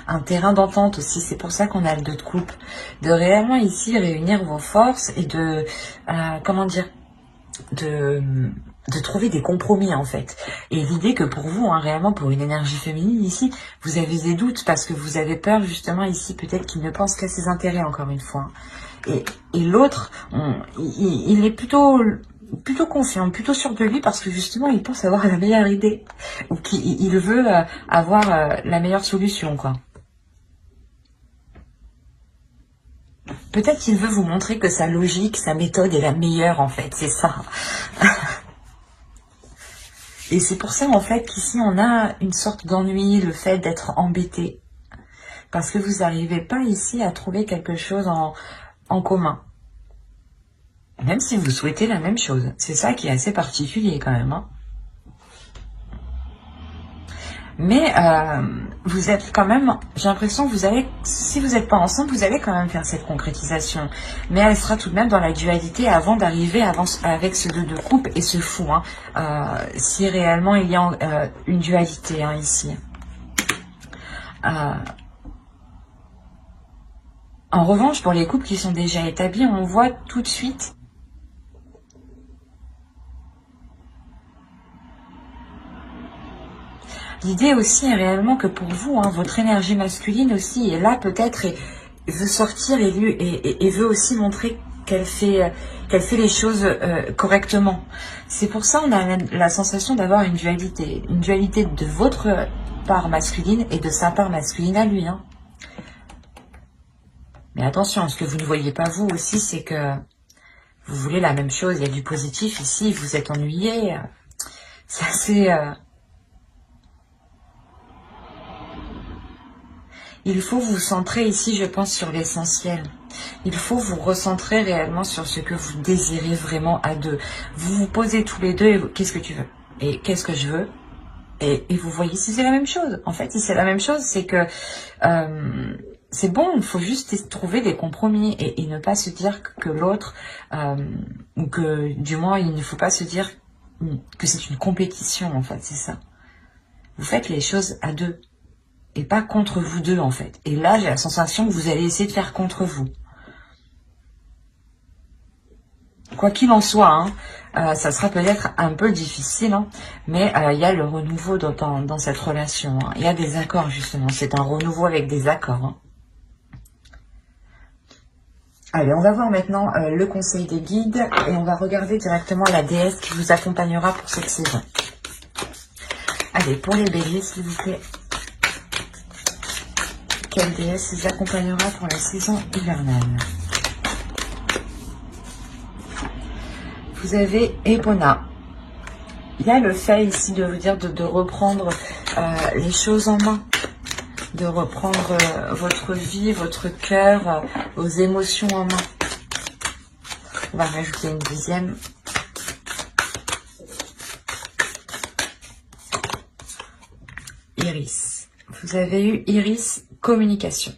un terrain d'entente aussi. C'est pour ça qu'on a le 2 de coupe. De réellement ici réunir vos forces et de, comment dire, de trouver des compromis en fait. Et l'idée que pour vous, hein, réellement pour une énergie féminine ici, vous avez des doutes parce que vous avez peur justement ici peut-être qu'il ne pense qu'à ses intérêts encore une fois. Et l'autre, il est plutôt confiant, plutôt sûr de lui parce que justement il pense avoir la meilleure idée ou qu'il veut avoir la meilleure solution quoi. Peut-être qu'il veut vous montrer que sa logique, sa méthode est la meilleure en fait, c'est ça. Et c'est pour ça en fait qu'ici on a une sorte d'ennui, le fait d'être embêté. Parce que vous n'arrivez pas ici à trouver quelque chose en commun. Même si vous souhaitez la même chose. C'est ça qui est assez particulier quand même. Hein. Mais vous êtes quand même, j'ai l'impression que vous allez, si vous n'êtes pas ensemble, vous allez quand même faire cette concrétisation. Mais elle sera tout de même dans la dualité avant d'arriver avec ce 2 de coupe et ce fou. Hein, si réellement il y a une dualité hein, ici. En revanche, pour les couples qui sont déjà établis, on voit tout de suite l'idée aussi est réellement que pour vous, hein, votre énergie masculine aussi est là peut-être et veut sortir et veut aussi montrer qu'elle fait les choses correctement. C'est pour ça on a la sensation d'avoir une dualité de votre part masculine et de sa part masculine à lui. Hein. Mais attention, ce que vous ne voyez pas vous aussi, c'est que vous voulez la même chose. Il y a du positif ici, vous êtes ennuyé. C'est assez... Il faut vous centrer ici, je pense, sur l'essentiel. Il faut vous recentrer réellement sur ce que vous désirez vraiment à deux. Vous vous posez tous les deux et qu'est-ce que tu veux? Et qu'est-ce que je veux? Et vous voyez si c'est la même chose. En fait, si c'est la même chose, c'est que c'est bon, il faut juste trouver des compromis et ne pas se dire que l'autre, ou que du moins, il ne faut pas se dire que c'est une compétition, en fait, c'est ça. Vous faites les choses à deux. Et pas contre vous deux, en fait. Et là, j'ai la sensation que vous allez essayer de faire contre vous. Quoi qu'il en soit, hein, ça sera peut-être un peu difficile, hein, mais il y a le renouveau dans cette relation. Hein. Il y a des accords, justement. C'est un renouveau avec des accords. Hein. Allez, on va voir maintenant le conseil des guides et on va regarder directement la déesse qui vous accompagnera pour cette saison. Allez, pour les béliers, s'il vous plaît. Quelle déesse les accompagnera pour la saison hivernale? Vous avez Epona. Il y a le fait ici de vous dire de reprendre les choses en main, de reprendre votre vie, votre cœur, vos émotions en main. On va rajouter une deuxième. Iris. Vous avez eu Iris, communication.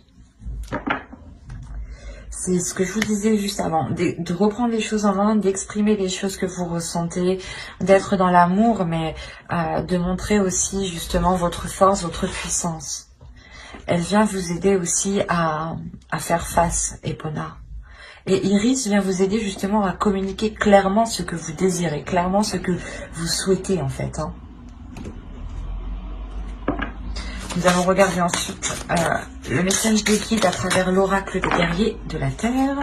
C'est ce que je vous disais juste avant, de reprendre les choses en main, d'exprimer les choses que vous ressentez, d'être dans l'amour, mais de montrer aussi justement votre force, votre puissance. Elle vient vous aider aussi à faire face, Epona. Et Iris vient vous aider justement à communiquer clairement ce que vous désirez, clairement ce que vous souhaitez en fait. Hein. Nous allons regarder ensuite le message des guides à travers l'oracle des guerriers de la Terre.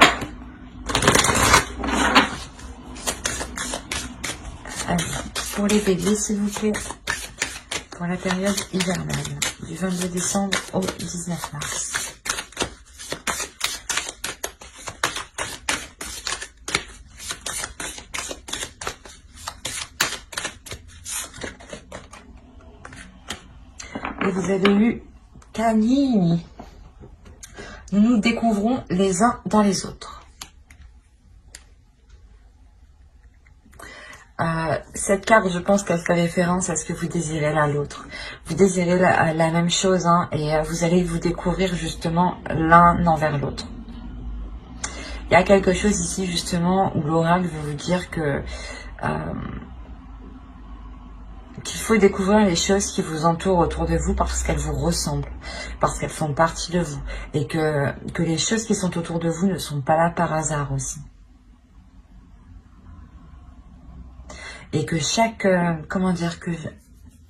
Allez, pour les béliers, s'il vous plaît, pour la période hivernale, du 22 décembre au 19 mars. vous avez eu Canini. Nous nous découvrons les uns dans les autres. Cette carte, je pense qu'elle fait référence à ce que vous désirez l'un l'autre. Vous désirez la même chose, hein, et vous allez vous découvrir justement l'un envers l'autre. Il y a quelque chose ici justement où l'oracle veut vous dire que qu'il faut découvrir les choses qui vous entourent autour de vous parce qu'elles vous ressemblent, parce qu'elles font partie de vous, et que les choses qui sont autour de vous ne sont pas là par hasard aussi. Et que chaque, comment dire,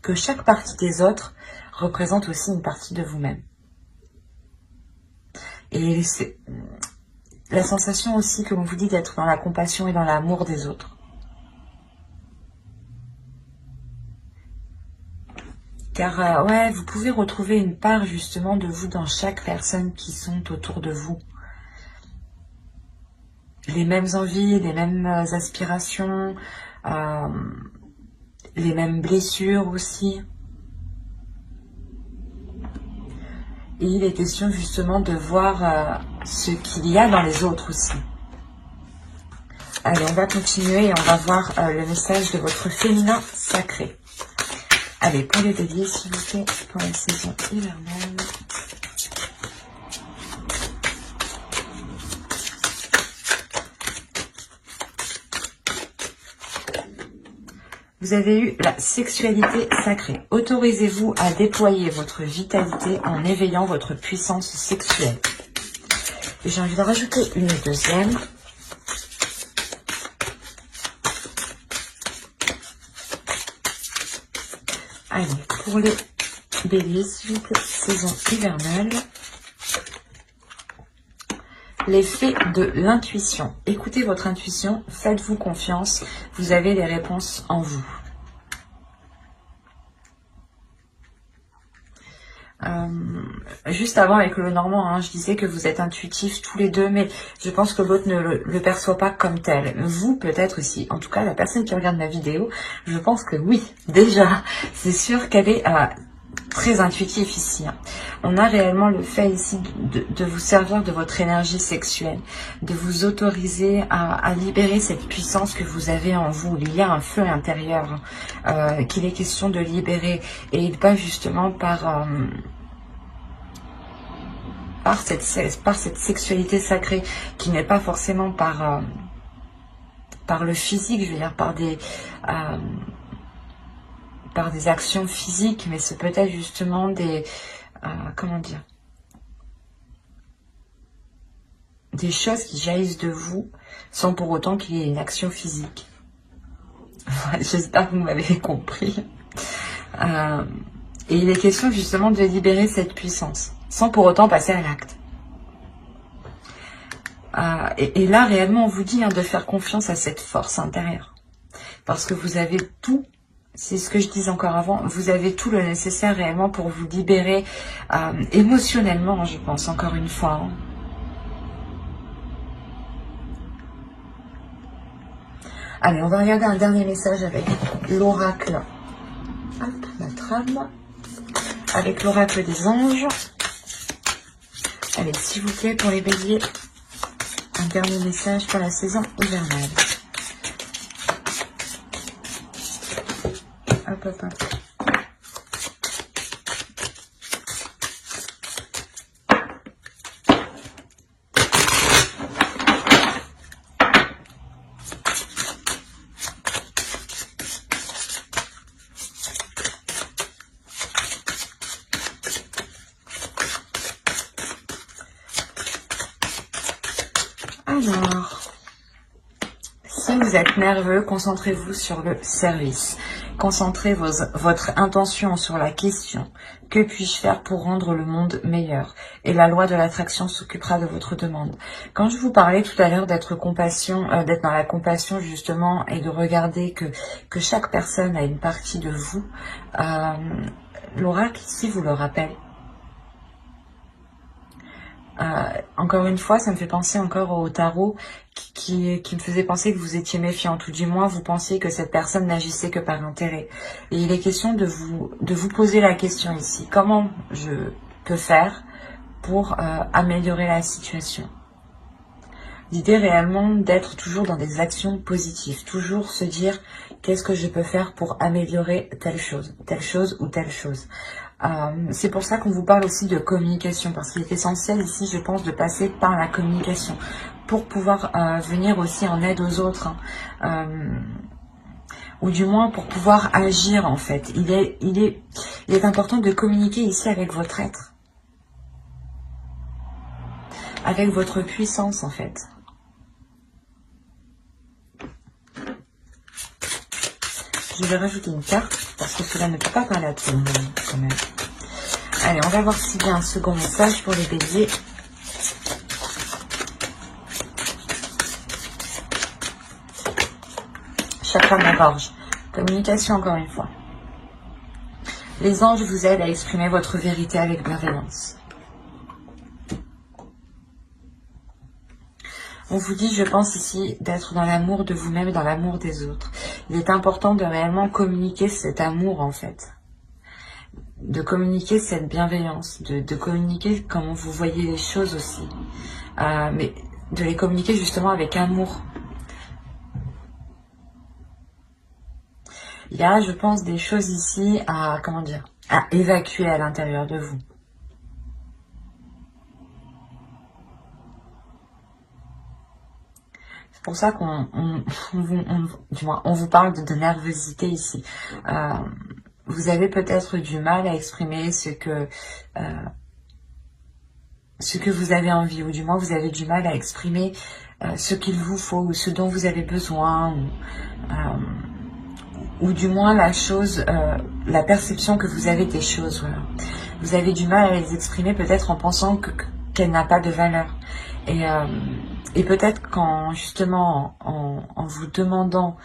que chaque partie des autres représente aussi une partie de vous-même. Et c'est la sensation aussi, comme on vous dit, d'être dans la compassion et dans l'amour des autres. Car, ouais, vous pouvez retrouver une part justement de vous dans chaque personne qui sont autour de vous. Les mêmes envies, les mêmes aspirations, les mêmes blessures aussi. Et il est question justement de voir ce qu'il y a dans les autres aussi. Allez, on va continuer et on va voir le message de votre féminin sacré. Allez, pour les béliers, s'il vous plaît, pour la saison hivernale. Vous avez eu la sexualité sacrée. Autorisez-vous à déployer votre vitalité en éveillant votre puissance sexuelle. Et j'ai envie de rajouter une deuxième. Allez, pour les béliers, s'il vous plaît, saison hivernale. L'effet de l'intuition. Écoutez votre intuition, faites-vous confiance, vous avez les réponses en vous. Juste avant avec le Normand, hein, je disais que vous êtes intuitifs tous les deux, mais je pense que l'autre ne le perçoit pas comme tel. Vous, peut-être aussi. En tout cas, la personne qui regarde ma vidéo, je pense que oui, déjà. C'est sûr qu'elle est très intuitive ici. Hein. On a réellement le fait ici de vous servir de votre énergie sexuelle, de vous autoriser à libérer cette puissance que vous avez en vous. Il y a un feu intérieur qu'il est question de libérer, et il passe justement par cette sexualité sacrée qui n'est pas forcément par le physique, je veux dire par des actions physiques, mais c'est peut-être justement des comment dire, des choses qui jaillissent de vous sans pour autant qu'il y ait une action physique. J'espère que vous m'avez compris. Et il est question justement de libérer cette puissance sans pour autant passer à l'acte. Et là, réellement, on vous dit de faire confiance à cette force intérieure. Parce que vous avez tout, c'est ce que je disais encore avant, vous avez tout le nécessaire réellement pour vous libérer émotionnellement, je pense, encore une fois. Hein. Allez, on va regarder un dernier message avec l'oracle. Hop, la trame. Avec l'oracle des anges. Allez, s'il vous plaît, pour les béliers, un dernier message pour la saison hivernale. Hop, hop, hop. Alors, si vous êtes nerveux, concentrez-vous sur le service. Concentrez votre intention sur la question. Que puis-je faire pour rendre le monde meilleur? Et la loi de l'attraction s'occupera de votre demande. Quand je vous parlais tout à l'heure d'être dans la compassion justement, et de regarder que chaque personne a une partie de vous, l'oracle ici vous le rappelle. Encore une fois, ça me fait penser encore au tarot qui me faisait penser que vous étiez méfiant, ou du moins vous pensiez que cette personne n'agissait que par intérêt. Et il est question de vous poser la question ici. Comment je peux faire pour améliorer la situation? L'idée réellement d'être toujours dans des actions positives, toujours se dire qu'est-ce que je peux faire pour améliorer telle chose ou telle chose. C'est pour ça qu'on vous parle aussi de communication, parce qu'il est essentiel ici, je pense, de passer par la communication pour pouvoir venir aussi en aide aux autres, hein. Ou du moins pour pouvoir agir en fait. Il est important de communiquer ici avec votre être, avec votre puissance en fait. Je vais rajouter une carte parce que cela ne peut pas parler à tout le monde quand même. Allez, on va voir s'il y a un second message pour les béliers. Chakra de la gorge. Communication encore une fois. Les anges vous aident à exprimer votre vérité avec bienveillance. On vous dit, je pense ici, d'être dans l'amour de vous-même et dans l'amour des autres. Il est important de réellement communiquer cet amour, en fait. De communiquer cette bienveillance, de communiquer comment vous voyez les choses aussi. Mais de les communiquer justement avec amour. Il y a, je pense, des choses ici à, comment dire, à évacuer à l'intérieur de vous. C'est pour ça qu'on vous parle de nervosité ici. Vous avez peut-être du mal à exprimer ce que vous avez envie, ou du moins vous avez du mal à exprimer ce qu'il vous faut, ou ce dont vous avez besoin, ou du moins la perception que vous avez des choses. Voilà. Vous avez du mal à les exprimer peut-être en pensant qu'elle n'a pas de valeur. Et peut-être qu'en justement en vous demandant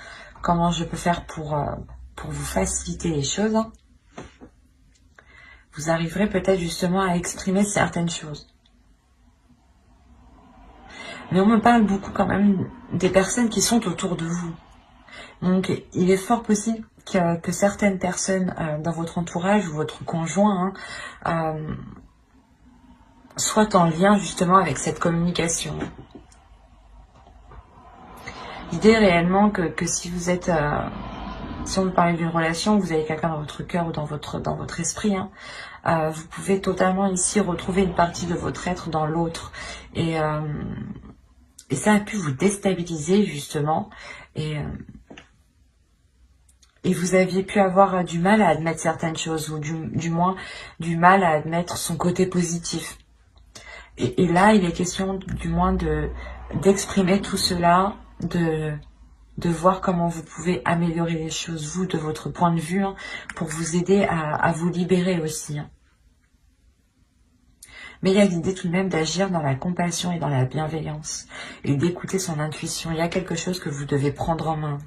comment je peux faire pour vous faciliter les choses, hein, vous arriverez peut-être justement à exprimer certaines choses. Mais on me parle beaucoup quand même des personnes qui sont autour de vous. Donc il est fort possible que certaines personnes dans votre entourage ou votre conjoint soient en lien justement avec cette communication. L'idée réellement que si vous êtes... si on veut parler d'une relation, vous avez quelqu'un dans votre cœur ou dans votre esprit, hein, vous pouvez totalement ici retrouver une partie de votre être dans l'autre. Et ça a pu vous déstabiliser justement. Et vous aviez pu avoir du mal à admettre certaines choses, ou du moins du mal à admettre son côté positif. Et là, il est question du moins d'exprimer tout cela, de voir comment vous pouvez améliorer les choses, vous, de votre point de vue, hein, pour vous aider à vous libérer aussi. Hein. Mais il y a l'idée tout de même d'agir dans la compassion et dans la bienveillance, et d'écouter son intuition. Il y a quelque chose que vous devez prendre en main.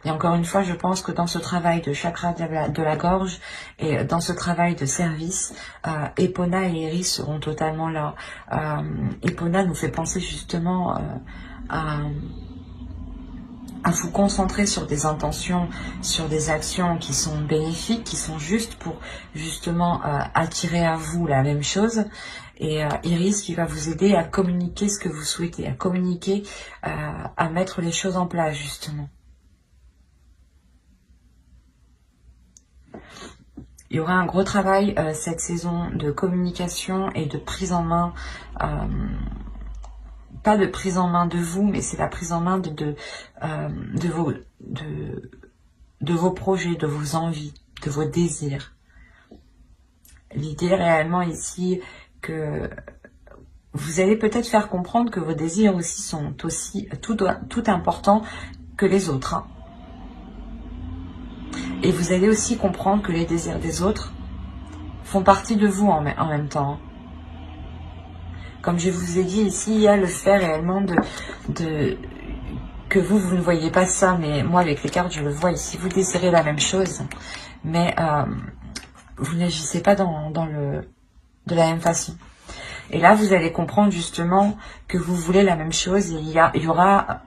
Et encore une fois, je pense que dans ce travail de chakra de la gorge et dans ce travail de service, Epona et Iris seront totalement là. Epona nous fait penser justement à vous concentrer sur des intentions, sur des actions qui sont bénéfiques, qui sont justes pour justement attirer à vous la même chose. Et Iris qui va vous aider à communiquer ce que vous souhaitez, à communiquer, à mettre les choses en place justement. Il y aura un gros travail cette saison de communication et de prise en main, pas de prise en main de vous, mais c'est la prise en main de vos projets, de vos envies, de vos désirs. L'idée réellement ici que vous allez peut-être faire comprendre que vos désirs aussi sont aussi tout importants que les autres. Hein. Et vous allez aussi comprendre que les désirs des autres font partie de vous en même temps. Comme je vous ai dit ici, il y a le fait réellement que vous ne voyez pas ça, mais moi avec les cartes je le vois ici. Vous désirez la même chose, mais vous n'agissez pas de la même façon. Et là, vous allez comprendre justement que vous voulez la même chose et il y aura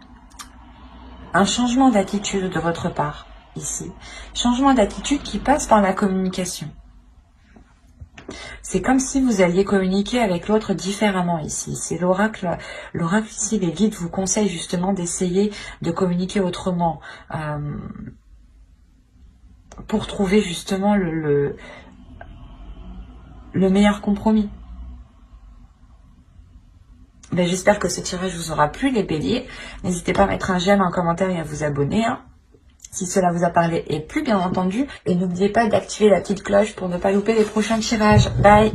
un changement d'attitude de votre part ici. Changement d'attitude qui passe par la communication. C'est comme si vous alliez communiquer avec l'autre différemment ici. C'est l'oracle. L'oracle ici, les guides vous conseillent justement d'essayer de communiquer autrement pour trouver justement le meilleur compromis. Ben, j'espère que ce tirage vous aura plu, les béliers. N'hésitez pas à mettre un j'aime, un commentaire et à vous abonner, hein, si cela vous a parlé et plu, bien entendu. Et n'oubliez pas d'activer la petite cloche pour ne pas louper les prochains tirages. Bye!